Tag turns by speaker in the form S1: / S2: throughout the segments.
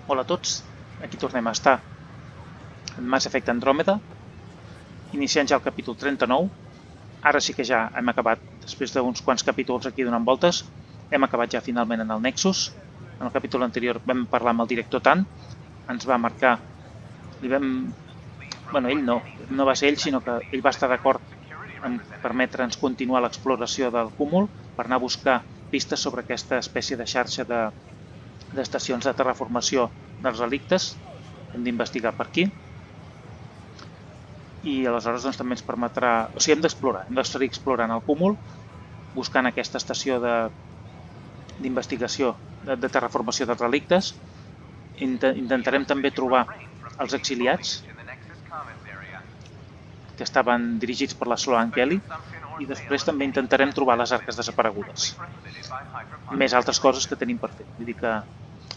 S1: Hola a tots, aquí tornem a estar en Mass Effect Andromeda, iniciant ja el capítol 39. Ara sí que ja hem acabat, després d'uns quants capítols aquí donant voltes, hem acabat ja finalment en el Nexus. En el capítol anterior vam parlar amb el director Tan, ens va marcar, bueno, ell no va ser ell, sinó que ell va estar d'acord en permetre'ns continuar l'exploració del cúmul per anar a buscar pistes sobre aquesta espècie de xarxa d'estacions de terraformació dels relictes. Hem d'investigar per aquí. I aleshores doncs, també ens permetrà... O sigui, hem d'explorar, hem d'estar explorant el cúmul, buscant aquesta estació d'investigació de terraformació dels relictes. Intentarem també trobar els exiliats que estaven dirigits per la Sloan Kelly, i després també intentarem trobar les arques desaparegudes. Més altres coses que tenim per fer. Vull dir que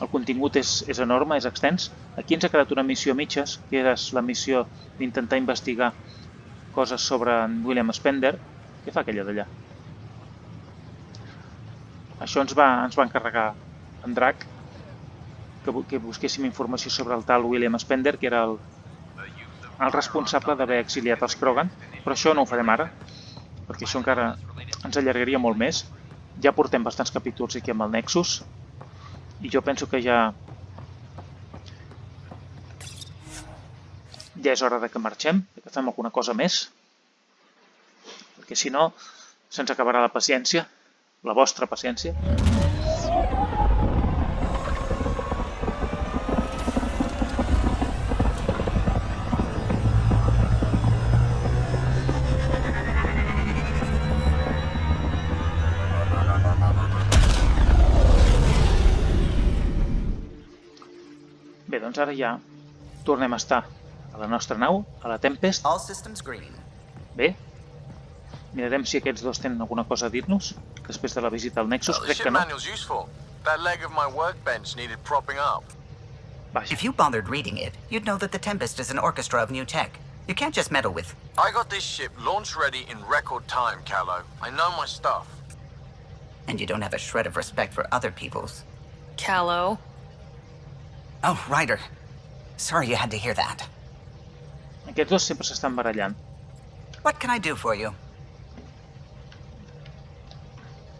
S1: el contingut és enorme, és extens. Aquí ens ha quedat una missió a mitges, que és la missió d'intentar investigar coses sobre en William Spender. Què fa aquella d'allà? Això ens va encarregar en Drac, que busquéssim informació sobre el tal William Spender, que era el responsable d'haver exiliat els Krogan, però això no ho farem ara, perquè això encara ens allargaria molt més. Ja portem bastants capítols aquí amb el Nexus, i jo penso que ja és hora de que marxem, que fem alguna cosa més, perquè si no se'ns acabarà la paciència, la vostra paciència. Bé, doncs ara ja tornem a estar a la nostra nau, a la Tempest. Bé, mirarem si aquests dos tenen alguna cosa a dir-nos després de la visita al Nexus. Crec que no. Vaja.
S2: If you bothered reading it, you'd know that the Tempest is an orchestra of new tech. You can't just meddle with...
S3: I got this ship launch ready in record time, Callow. I know my stuff.
S2: And you don't have a shred of respect for other people's.
S4: Callow.
S2: Oh, Ryder. Sorry you had to hear that.
S1: Aquests dos sempre s'estan barallant.
S2: What can I do for you?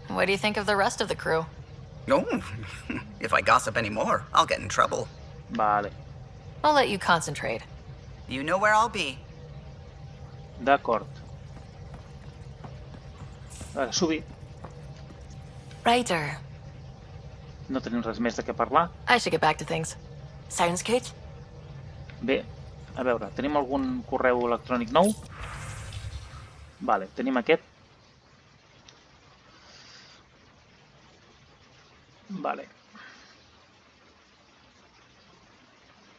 S4: What do you think of the rest of the crew?
S2: Oh, if I gossip anymore, I'll get in trouble.
S1: Vale.
S4: I'll let you concentrate.
S2: You know where I'll be.
S1: D'acord. Ara, subir.
S4: Ryder.
S1: No tenim res més de què parlar.
S4: I should get back to things. Sounds good?
S1: Bé, a veure, tenim algun correu electrònic nou? Vale, tenim aquest. Vale.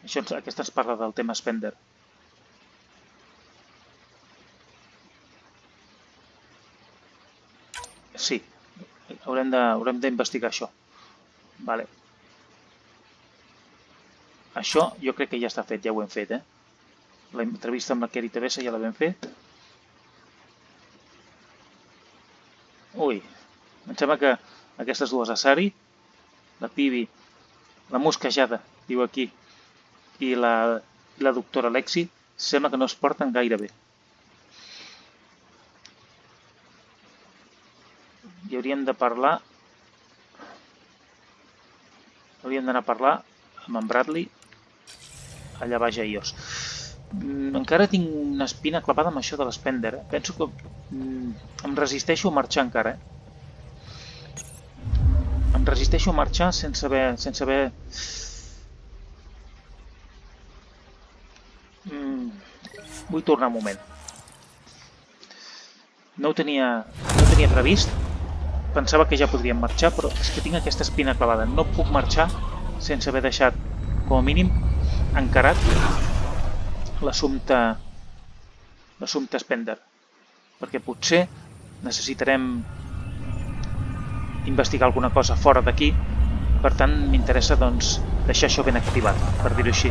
S1: Aquesta ens parla del tema Spender. Sí, haurem d'investigar això. Vale. Això jo crec que ja està fet, ja ho hem fet, L'entrevista amb la Kerry Tevesa ja la vam fer. Ui, em sembla que aquestes dues, Asari, la Pibi, la mosquejada, diu aquí, i la doctora Lexi, sembla que no es porten gaire bé. I hauríem d'anar a parlar amb en Bradley allà baix a Ios. Encara tinc una espina clavada amb això de l'Spender. Penso que em resisteixo a marxar encara. Em resisteixo a marxar sense haver... Vull tornar un moment. No ho tenia previst. Pensava que ja podríem marxar, però és que tinc aquesta espina clavada. No puc marxar sense haver deixat, com a mínim, encarat l'assumpte Spender. Perquè potser necessitarem investigar alguna cosa fora d'aquí. Per tant, m'interessa doncs, deixar això ben activat, per dir-ho així.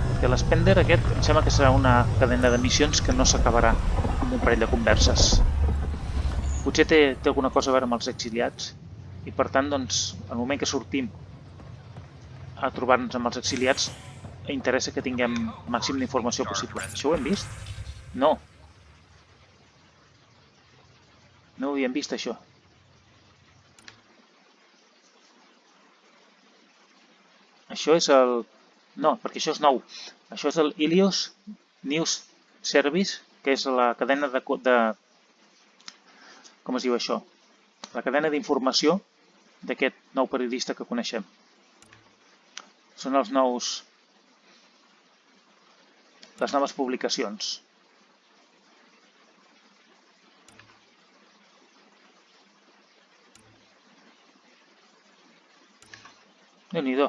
S1: Perquè l'Spender aquest em sembla que serà una cadena de missions que no s'acabarà amb un parell de converses. Potser té alguna cosa a veure amb els exiliats i per tant, doncs, al moment que sortim a trobar-nos amb els exiliats interessa que tinguem màxim d'informació possible. Això ho hem vist? No. No ho havíem vist, això. Això és el... No, perquè això és nou. Això és el Ilios News Service, que és la cadena de... Com es diu això? La cadena d'informació d'aquest nou periodista que coneixem. Són les noves publicacions. Déu-n'hi-do.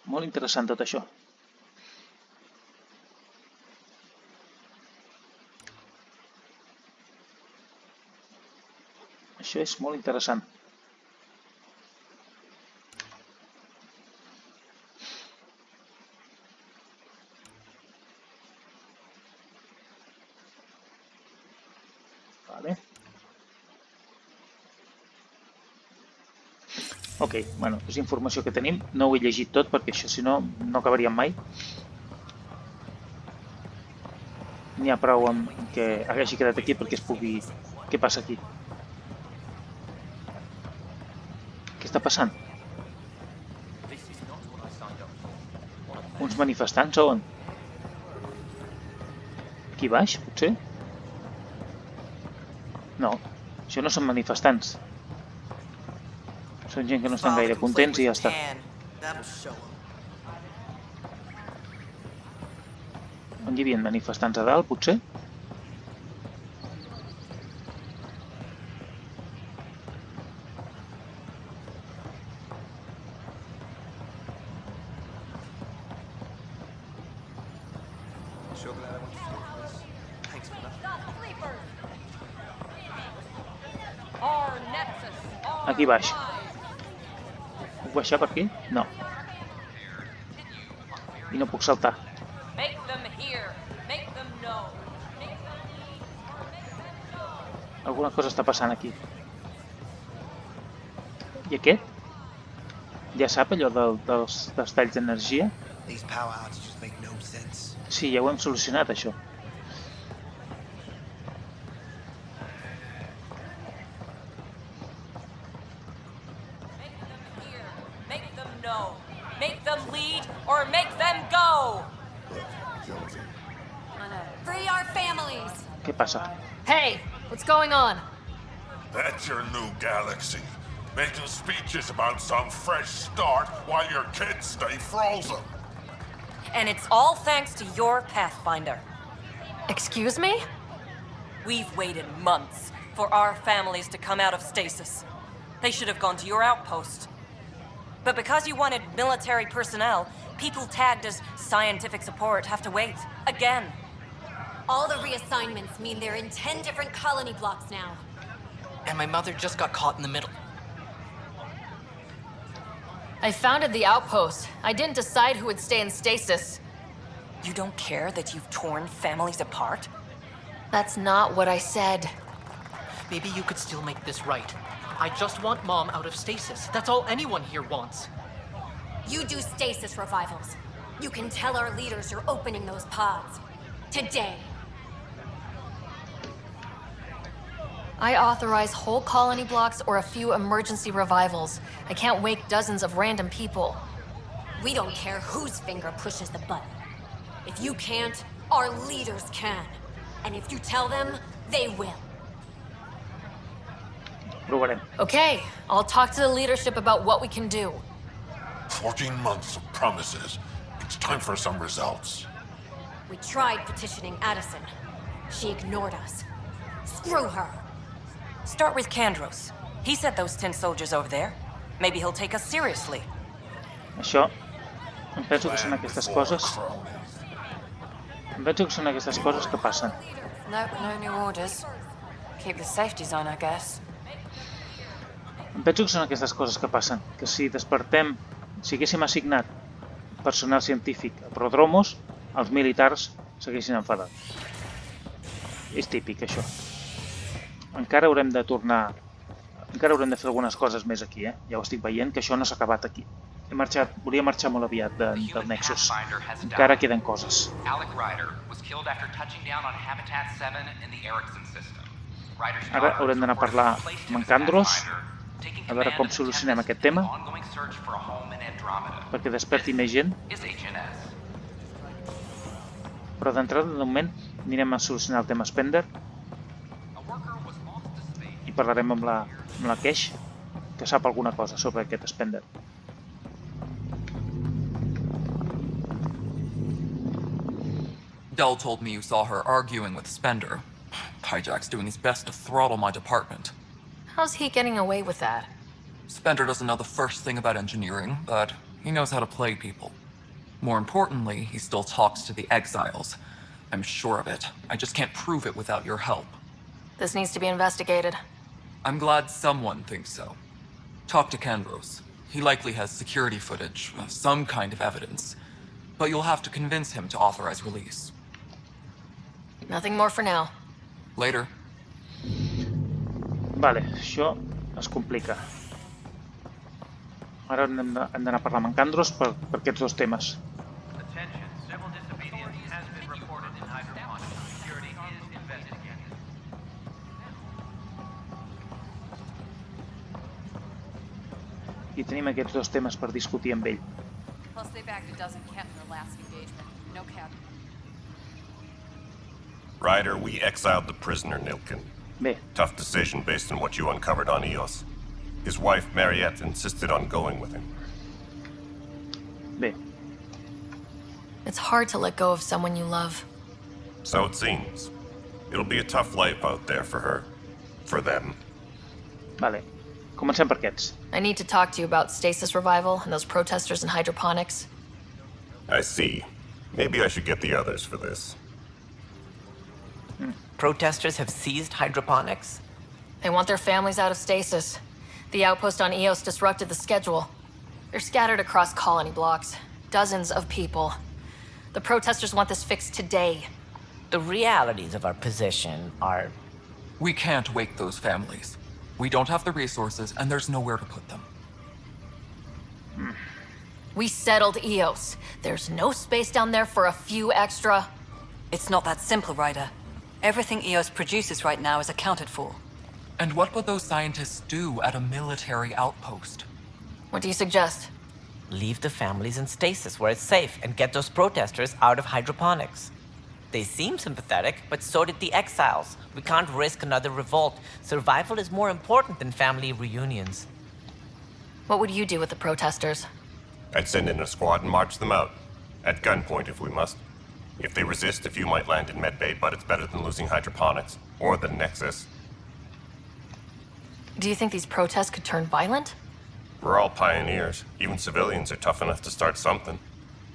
S1: Molt interessant tot això. Això és molt interessant. Vale. Ok, bueno, és informació que tenim. No ho he llegit tot perquè això, si no, no acabaríem mai. N'hi ha prou amb que hagi quedat aquí perquè es pugui... Què passa aquí? Què està passant? Uns manifestants o on? Aquí baix, potser? No, això no són manifestants. Són gent que no estan gaire contents i ja està. On hi havia manifestants a dalt, potser? Aquí baix. Puc baixar per aquí? No. I no puc saltar. Alguna cosa està passant aquí. I aquest? Ja sap allò dels talls d'energia? Sí, ja ho hem solucionat, això.
S5: Make them lead or make them go! Free our families!
S1: Què passa?
S4: Hey, what's going on?
S6: That's your new galaxy. Making speeches about some fresh start while your kids stay frozen.
S5: And it's all thanks to your Pathfinder.
S4: Excuse me?
S5: We've waited months for our families to come out of stasis. They should have gone to your outpost. But because you wanted military personnel, people tagged as scientific support have to wait. Again.
S7: All the reassignments mean they're in 10 different colony blocks now.
S2: And my mother just got caught in the middle.
S4: I founded the outpost. I didn't decide who would stay in stasis.
S5: You don't care that you've torn families apart?
S4: That's not what I said.
S2: Maybe you could still make this right. I just want Mom out of stasis. That's all anyone here wants.
S7: You do stasis revivals. You can tell our leaders you're opening those pods. Today.
S4: I authorize whole colony blocks or a few emergency revivals. I can't wake dozens of random people.
S7: We don't care whose finger pushes the button. If you can't, our leaders can. And if you tell them, they will.
S1: Provarem.
S4: Okay, I'll talk to the leadership about what we can do.
S6: 14 months of promises. It's time for some results.
S7: We tried petitioning Addison. She ignored us. Screw her.
S5: Start with Kandros. He sent those 10 soldiers over there. Maybe he'll take us seriously.
S1: Això, em penso que són aquestes coses. Em penso que són aquestes coses que passen.
S5: No new orders. Keep the safety zone, I guess.
S1: Em penso que són aquestes coses que passen, que si despertem, si haguéssim assignat personal científic a Prodromos, els militars s'haguessin enfadat. És típic, això. Encara haurem de tornar... Encara haurem de fer algunes coses més aquí, eh? Ja ho estic veient, que això no s'ha acabat aquí. Volia marxar molt aviat del Nexus. Encara queden coses. Ara haurem d'anar a parlar amb en Kandros, a veure com solucionem aquest tema, perquè desperti més gent. Però d'entrada, de moment, anirem a solucionar el tema Spender i parlarem amb la Kesh, que sap alguna cosa sobre aquest Spender.
S8: Dell told me you saw her arguing with Spender. Hijack's doing his best to throttle my department.
S4: How's he getting away with that?
S8: Spender doesn't know the first thing about engineering, but he knows how to play people. More importantly, he still talks to the exiles. I'm sure of it. I just can't prove it without your help.
S4: This needs to be investigated.
S8: I'm glad someone thinks so. Talk to Kandros. He likely has security footage, some kind of evidence. But you'll have to convince him to authorize release.
S4: Nothing more for now.
S8: Later.
S1: Vale, això es complica. Ara hem d'anar a parlar amb en Kandros per aquests dos temes. I tenim aquests dos temes per discutir amb ell.
S9: Plus they bagged a dozen Kent in their last engagement. No cap.
S10: Ryder, we exiled the prisoner, Nilkin.
S1: Bé,
S10: Tough decision based on what you uncovered on Eos. His wife, Mariette, insisted on going with him.
S1: bé.
S4: It's hard to let go of someone you love.
S10: So it seems. It'll be a tough life out there for her. For them.
S1: Vale. Comencem per aquests.
S4: I need to talk to you about stasis revival and those protesters in hydroponics.
S10: I see. Maybe I should get the others for this.
S11: Protesters have seized hydroponics?
S4: They want their families out of stasis. The outpost on Eos disrupted the schedule. They're scattered across colony blocks. Dozens of people. The protesters want this fixed today.
S11: The realities of our position are...
S8: We can't wake those families. We don't have the resources, and there's nowhere to put them.
S4: We settled Eos. There's no space down there for a few extra...
S12: It's not that simple, Ryder. Everything Eos produces right now is accounted for.
S8: And what would those scientists do at a military outpost?
S4: What do you suggest?
S11: Leave the families in stasis where it's safe and get those protesters out of hydroponics. They seem sympathetic, but so did the exiles. We can't risk another revolt. Survival is more important than family reunions.
S4: What would you do with the protesters?
S10: I'd send in a squad and march them out. At gunpoint if we must. If they resist, a few might land in medbay, but it's better than losing hydroponics. Or the Nexus.
S4: Do you think these protests could turn violent?
S10: We're all pioneers. Even civilians are tough enough to start something.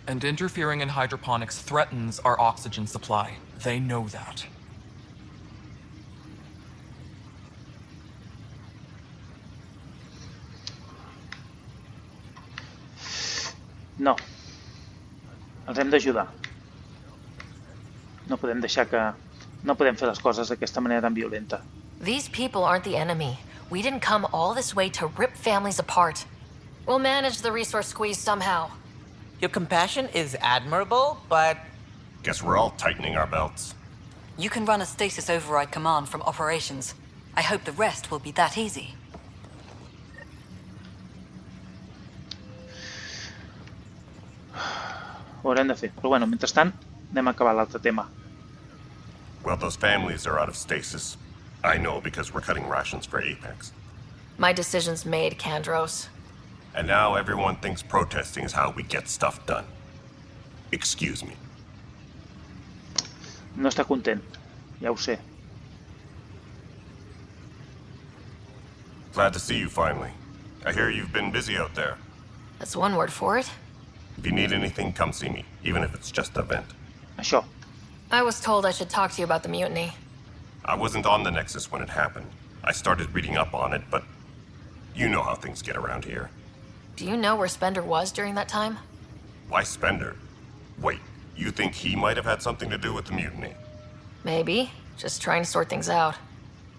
S8: And interfering in hydroponics threatens our oxygen supply. They know that.
S1: No. Els hem d'ajudar. No podem deixar que... No podem fer les coses d'aquesta manera tan violenta.
S4: These people aren't the enemy. We didn't come all this way to rip families apart. We'll manage the resource squeeze somehow.
S11: Your compassion is admirable, but...
S10: Guess we're all tightening our belts.
S12: You can run a stasis override command from operations. I hope the rest will be that easy.
S1: Ho haurem de fer. Però bueno, mentrestant, anem a acabar l'altre tema.
S10: Well, those families are out of stasis. I know because we're cutting rations for Apex.
S4: My decision's made, Kandros.
S10: And now everyone thinks protesting is how we get stuff done. Excuse me.
S1: No està content. Ja ho sé.
S10: Glad to see you finally. I hear you've been busy out there.
S4: That's one word for it.
S10: If you need anything, come see me, even if it's just a vent.
S1: Això.
S4: I was told I should talk to you about the mutiny.
S10: I wasn't on the Nexus when it happened. I started reading up on it, but you know things get around here.
S4: Do you know where Spender was during that time?
S10: Why Spender? Wait, you think he might have had something to do with the mutiny?
S4: Maybe. Just trying to sort things out.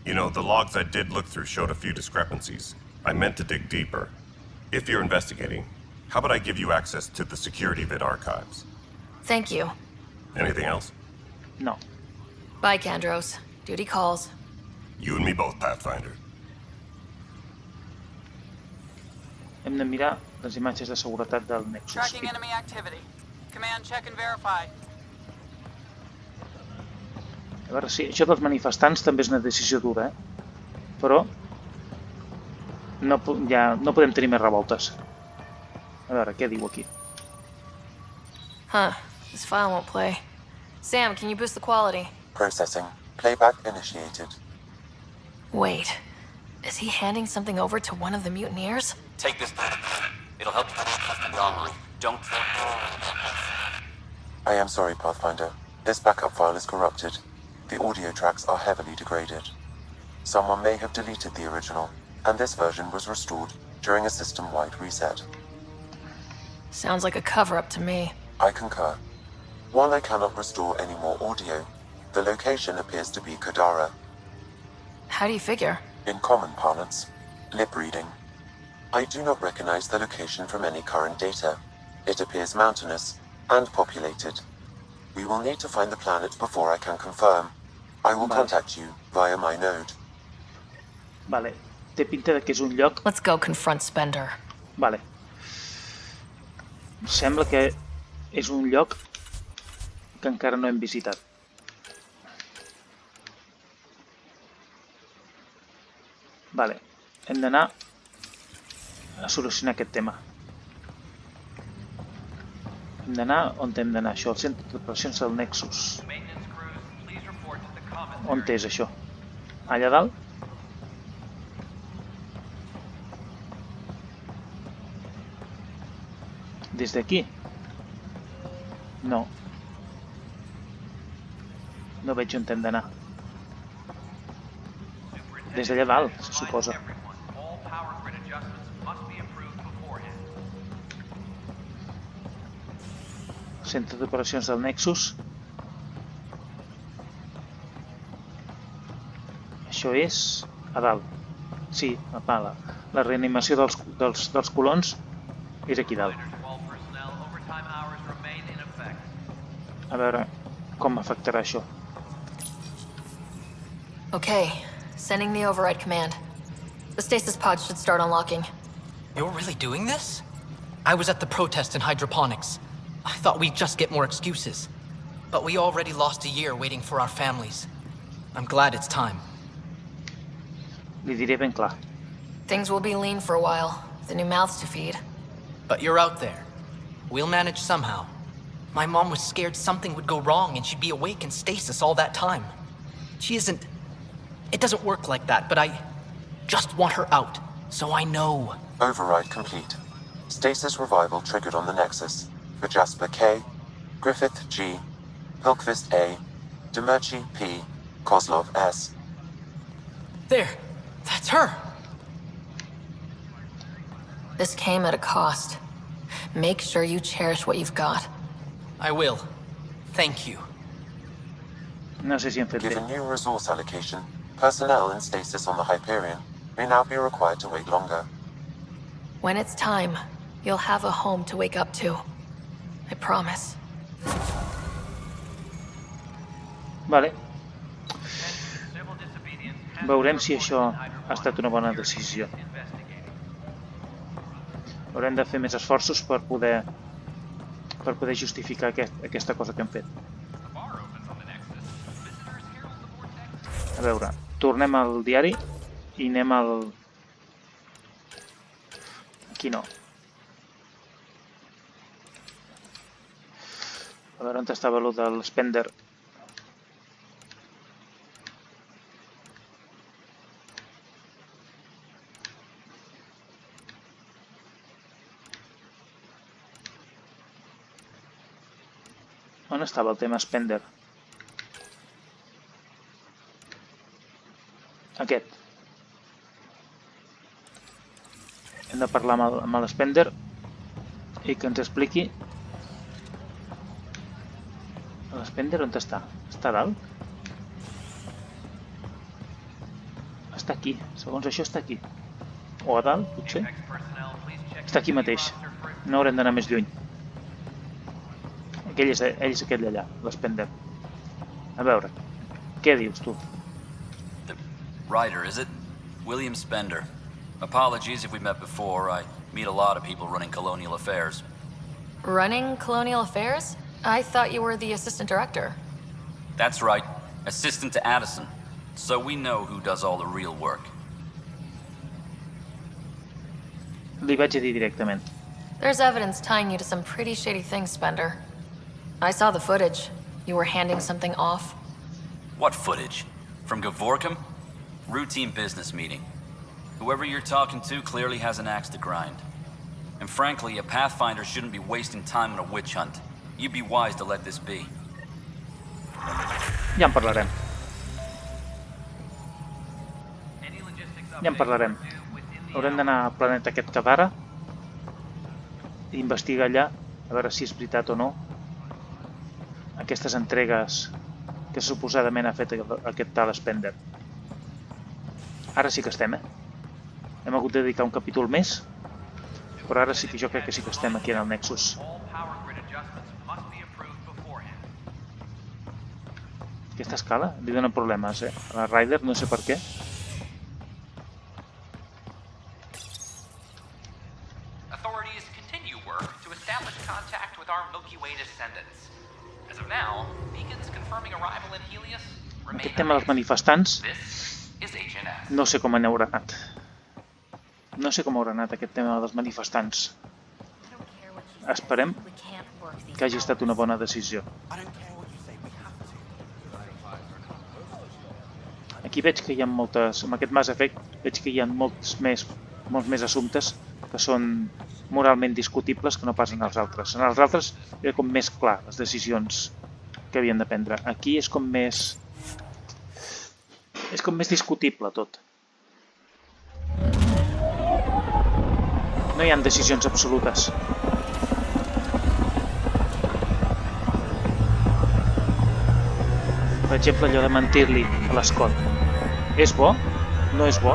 S10: You know, the logs I did look through showed a few discrepancies. I meant to dig deeper. If you're investigating, how about I give you access to the security vid archives?
S4: Thank you.
S10: Anything else?
S1: No.
S4: Bye, Kandros. Duty calls.
S10: You and me both, Pathfinder.
S1: Hem de mirar les imatges de seguretat del Nexus.
S13: Tracking enemy activity. Command, check and verify.
S1: A veure, sí, això dels manifestants també és una decisió dura, Però no podem tenir més revoltes. A veure, què diu aquí?
S4: Huh. This file won't play. Sam, can you boost the quality?
S14: Processing. Playback initiated.
S4: Wait. Is he handing something over to one of the mutineers?
S15: Take this. It'll help you robbery. Don't.
S14: I am sorry, Pathfinder. This backup file is corrupted. The audio tracks are heavily degraded. Someone may have deleted the original, and this version was restored during a system-wide reset.
S4: Sounds like a cover-up to me.
S14: I concur. While I cannot restore any more audio, the location appears to be Kadara.
S4: How do you figure?
S14: In common parlance, lip reading. I do not recognize the location from any current data. It appears mountainous and populated. We will need to find the planet before I can confirm. I will contact you via my node.
S1: Vale. Té pinta de que és un lloc...
S4: Let's go confront Spender.
S1: Vale. Sembla que és un lloc que encara no hem visitat. Vale. Hem d'anar a solucionar aquest tema. Hem d'anar on hem d'anar, això, al centre d'operacions del Nexus. On és això? Allà dalt? Des d'aquí? No. No veig on hem d'anar. Des d'allà dalt, se suposa. Centre d'operacions del Nexus. Això és a dalt. Sí, la reanimació dels colons és aquí dalt. A veure com afectarà això.
S4: Okay, sending the override command. The stasis pod should start unlocking.
S2: You're really doing this? I was at the protest in hydroponics. I thought we'd just get more excuses. But we already lost a year waiting for our families. I'm glad it's time.
S1: Li diré ben clar.
S4: Things will be lean for a while, with new mouths to feed.
S2: But you're out there. We'll manage somehow. My mom was scared something would go wrong and she'd be awake in stasis all that time. She isn't... It doesn't work like that, but I just want her out, so I know.
S14: Override complete. Stasis revival triggered on the Nexus. For Jasper K, Griffith G, Pilkvist A, Demerchi P, Kozlov S.
S2: There! That's her!
S4: This came at a cost. Make sure you cherish what you've got.
S2: I will. Thank you.
S1: No sé si hem fet bé.
S14: Given new resource allocation, personnel in stasis on the Hyperion may now be required to wait longer.
S4: When it's time, you'll have a home to wake up to. I promise.
S1: Vale. Veurem si això ha estat una bona decisió. Haurem de fer més esforços per poder justificar aquesta cosa que hem fet. A veure, tornem al diari i anem al... Aquí no. A veure on estava allò del Spender. On estava el tema Spender? Aquest. Hem de parlar amb l'Spender i que ens expliqui. L'Spender on està? Està a dalt? Està aquí. Segons això està aquí. O a dalt, potser? Està aquí mateix. No haurem d'anar més lluny. Ell és aquell allà, l'Spender. A veure, què dius tu?
S15: The writer, is it? William Spender. Apologies if we met before. I meet a lot of people running colonial affairs.
S4: Running colonial affairs? I thought you were the assistant director.
S15: That's right. Assistant to Addison. So we know who does all the real work.
S1: Li vaig dir directament.
S4: There's evidence tying you to some pretty shady things, Spender. I saw the footage. You were handing something off.
S15: What footage? From Gavorkum? Routine business meeting. Whoever you're talking to clearly has an axe to grind. And frankly, a Pathfinder shouldn't be wasting time on a witch hunt. You'd be wise to let this be.
S1: Ja en parlarem. Ja en parlarem. Haurem d'anar al planeta aquest Kadara i investigar allà, a veure si és veritat o no, aquestes entregues que suposadament ha fet aquest tal Spender. Ara sí que estem, Hem hagut de dedicar un capítol més, però ara sí que jo crec que sí que estem aquí en el Nexus. Aquesta escala li dona problemes, a la Ryder, no sé per què.
S16: Authorities continue work to establish contact with our Milky Way descendants. As of now, beacons confirming arrival in Helios remain.
S1: Aquest tema dels manifestants, no sé com haurà anat. No sé com haurà anat aquest tema dels manifestants. Esperem que hagi estat una bona decisió. Aquí veig que hi ha moltes, amb aquest Mass Effect, veig que hi ha molts més assumptes que són moralment discutibles que no pas en els altres. En els altres era com més clar les decisions que havien de prendre. Aquí és com més discutible tot. No hi ha decisions absolutes. Per exemple, allò de mentir-li a l'Scott. És bo? No és bo?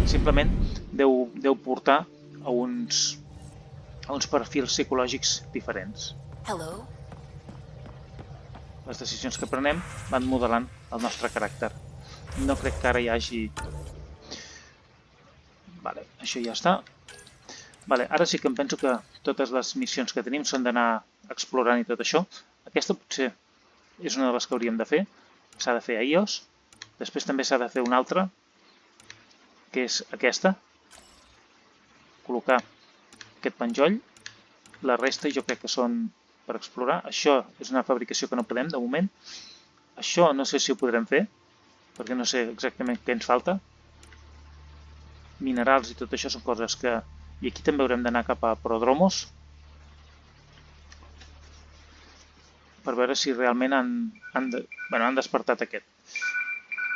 S1: Simplement deu portar a uns perfils psicològics diferents.
S4: Hello?
S1: Les decisions que prenem van modelant el nostre caràcter. No crec que ara hi hagi... Vale, això ja està. Vale, ara sí que em penso que totes les missions que tenim són d'anar explorant i tot això. Aquesta potser és una de les que hauríem de fer. S'ha de fer a Ios. Després també s'ha de fer una altra, que és aquesta. Col·locar aquest penjoll. La resta jo crec que són per explorar. Això és una fabricació que no podem, de moment. Això no sé si ho podrem fer, perquè no sé exactament què ens falta. Minerals i tot això són coses que... I aquí també haurem d'anar cap a Prodromos per veure si realment han despertat aquest.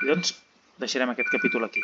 S1: I doncs deixarem aquest capítol aquí.